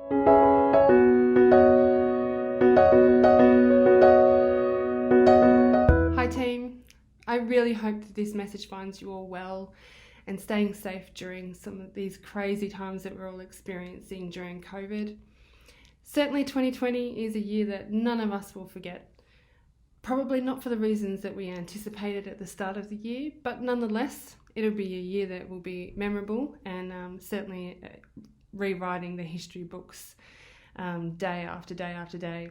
Hi team, I really hope that this message finds you all well and staying safe during some of these crazy times that we're all experiencing during COVID. Certainly 2020 is a year that none of us will forget. Probably not for the reasons that we anticipated at the start of the year, but nonetheless, it'll be a year that will be memorable and certainly rewriting the history books day after day after day.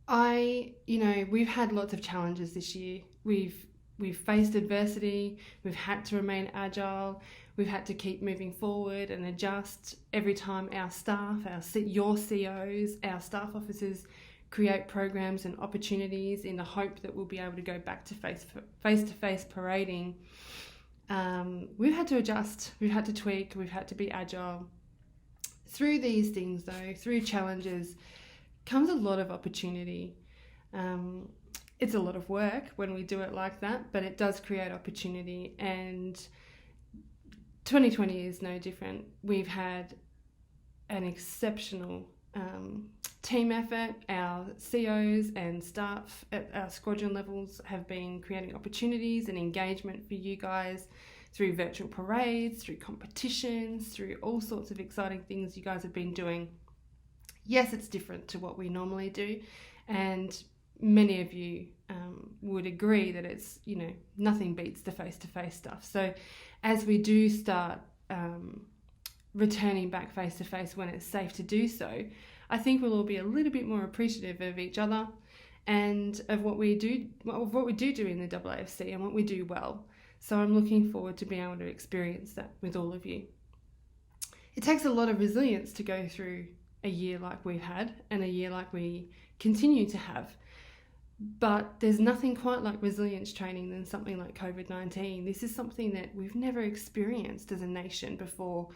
We've had lots of challenges this year. We've faced adversity, we've had to remain agile, we've had to keep moving forward and adjust every time our staff, your COs, our staff officers create programs and opportunities in the hope that we'll be able to go back to face-to-face parading. We've had to adjust, we've had to tweak, we've had to be agile. Through these things though, through challenges, comes a lot of opportunity. It's a lot of work when we do it like that, but it does create opportunity, and 2020 is no different. We've had an exceptional team effort. Our COs and staff at our squadron levels have been creating opportunities and engagement for you guys through virtual parades, through competitions, through all sorts of exciting things you guys have been doing. Yes, it's different to what we normally do, and many of you would agree that it's, nothing beats the face-to-face stuff. So as we do start returning back face-to-face when it's safe to do so, I think we'll all be a little bit more appreciative of each other and of what we do in the AAFC and what we do well. So I'm looking forward to being able to experience that with all of you. It takes a lot of resilience to go through a year like we've had and a year like we continue to have. But there's nothing quite like resilience training than something like COVID-19. This is something that we've never experienced as a nation before.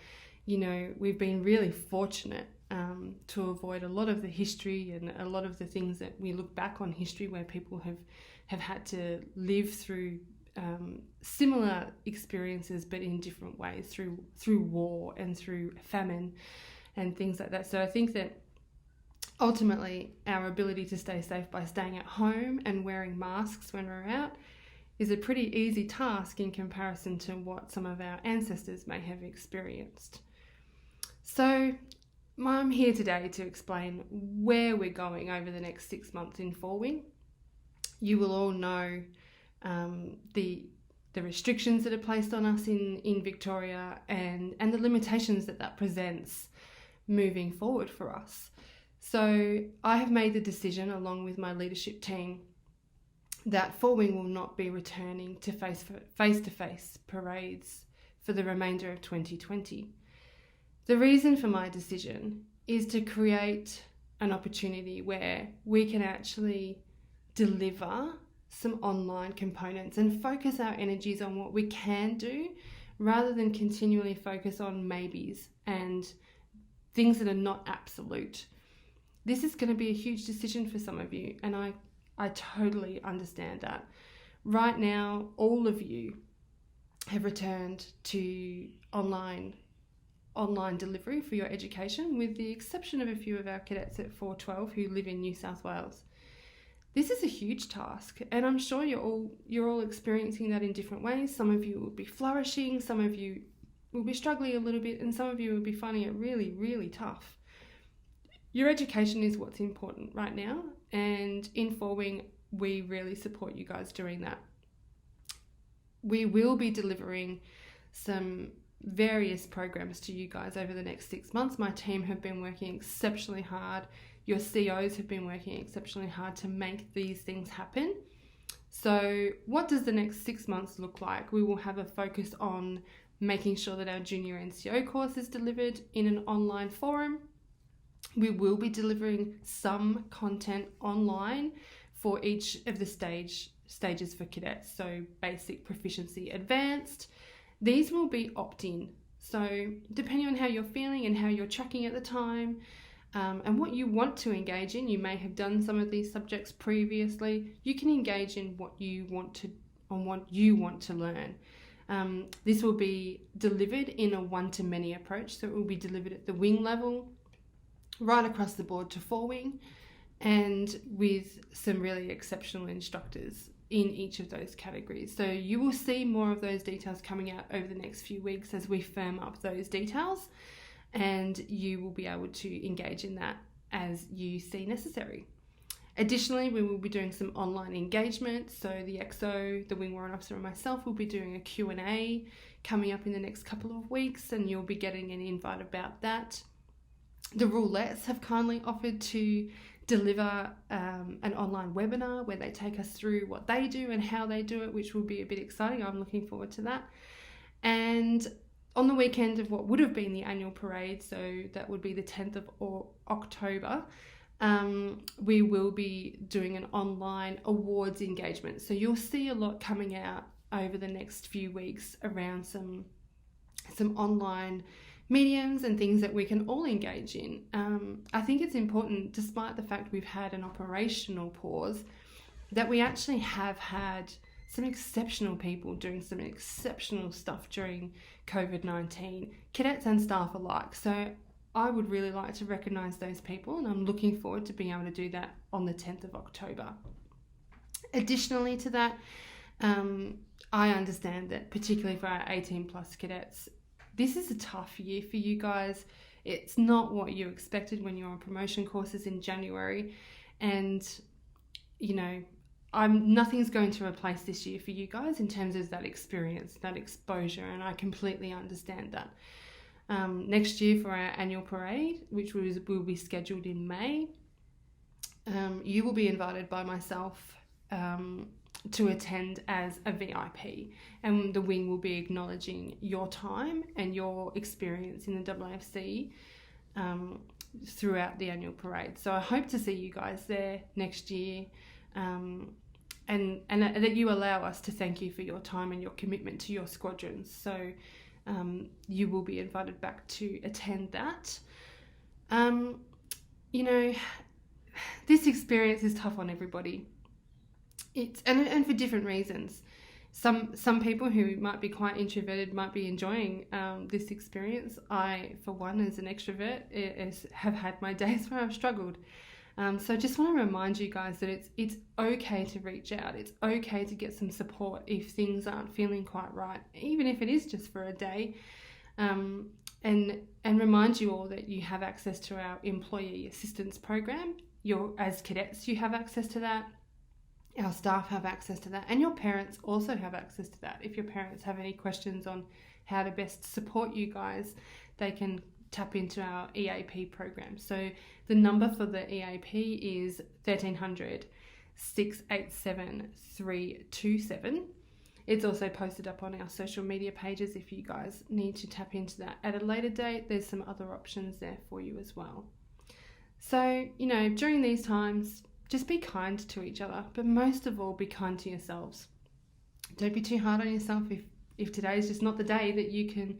We've been really fortunate to avoid a lot of the history and a lot of the things that we look back on history where people have had to live through similar experiences but in different ways, through war and through famine and things like that. So I think that ultimately our ability to stay safe by staying at home and wearing masks when we're out is a pretty easy task in comparison to what some of our ancestors may have experienced. So I'm here today to explain where we're going over the next 6 months in 4 Wing. You will all know the restrictions that are placed on us in Victoria and the limitations that presents moving forward for us. So I have made the decision, along with my leadership team, that 4 Wing will not be returning to face-to-face parades for the remainder of 2020. The reason for my decision is to create an opportunity where we can actually deliver some online components and focus our energies on what we can do rather than continually focus on maybes and things that are not absolute. This is going to be a huge decision for some of you, and I totally understand that. Right now, all of you have returned to online delivery for your education, with the exception of a few of our cadets at 412 who live in New South Wales. This is a huge task, and I'm sure you're all experiencing that in different ways. Some of you will be flourishing, some of you will be struggling a little bit, and some of you will be finding it really, really tough. Your education is what's important right now, and in 4 Wing, we really support you guys doing that. We will be delivering some various programs to you guys over the next 6 months. My team have been working exceptionally hard. Your COs have been working exceptionally hard to make these things happen. So what does the next 6 months look like? We will have a focus on making sure that our junior NCO course is delivered in an online forum. We will be delivering some content online for each of the stages for cadets. So basic, proficiency, advanced. These will be opt-in. So depending on how you're feeling and how you're tracking at the time, and what you want to engage in, you may have done some of these subjects previously. You can engage in what you want to learn. This will be delivered in a one-to-many approach. So it will be delivered at the wing level, right across the board to 4-wing, and with some really exceptional instructors in each of those categories. So you will see more of those details coming out over the next few weeks as we firm up those details, and you will be able to engage in that as you see necessary. Additionally, we will be doing some online engagement. So the XO, the Wing Warrant Officer, and myself will be doing a Q&A coming up in the next couple of weeks, and you'll be getting an invite about that. The Roulettes have kindly offered to deliver an online webinar where they take us through what they do and how they do it, which will be a bit exciting. I'm looking forward to that. And on the weekend of what would have been the annual parade, so that would be the 10th of October, we will be doing an online awards engagement. So you'll see a lot coming out over the next few weeks around some online mediums and things that we can all engage in. I think it's important, despite the fact we've had an operational pause, that we actually have had some exceptional people doing some exceptional stuff during COVID-19, cadets and staff alike. So I would really like to recognise those people, and I'm looking forward to being able to do that on the 10th of October. Additionally to that, I understand that particularly for our 18 plus cadets, this is a tough year for you guys. It's not what you expected when you're on promotion courses in January, and nothing's going to replace this year for you guys in terms of that experience, that exposure, and I completely understand that. Next year for our annual parade, which will be scheduled in May, you will be invited by myself to attend as a VIP, and the wing will be acknowledging your time and your experience in the AAFC throughout the annual parade. So I hope to see you guys there next year, and that you allow us to thank you for your time and your commitment to your squadrons. So you will be invited back to attend that. This experience is tough on everybody. And for different reasons. Some people who might be quite introverted might be enjoying this experience. I, for one, as an extrovert, have had my days where I've struggled. So I just want to remind you guys that it's okay to reach out. It's okay to get some support if things aren't feeling quite right, even if it is just for a day. And remind you all that you have access to our employee assistance program. As cadets, you have access to that. Our staff have access to that, and your parents also have access to that. If your parents have any questions on how to best support you guys, they can tap into our EAP program. So the number for the EAP is 1300 687 327. It's also posted up on our social media pages if you guys need to tap into that at a later date. There's some other options there for you as well. So, during these times, just be kind to each other, but most of all, be kind to yourselves. Don't be too hard on yourself if today is just not the day that you can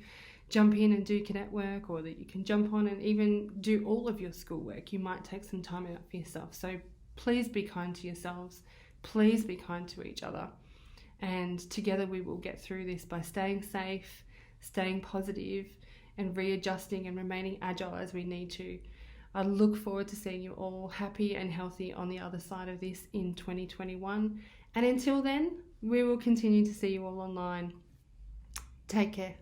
jump in and do cadet work, or that you can jump on and even do all of your schoolwork. You might take some time out for yourself. So please be kind to yourselves. Please be kind to each other. And together we will get through this by staying safe, staying positive, and readjusting and remaining agile as we need to. I look forward to seeing you all happy and healthy on the other side of this in 2021. And until then, we will continue to see you all online. Take care.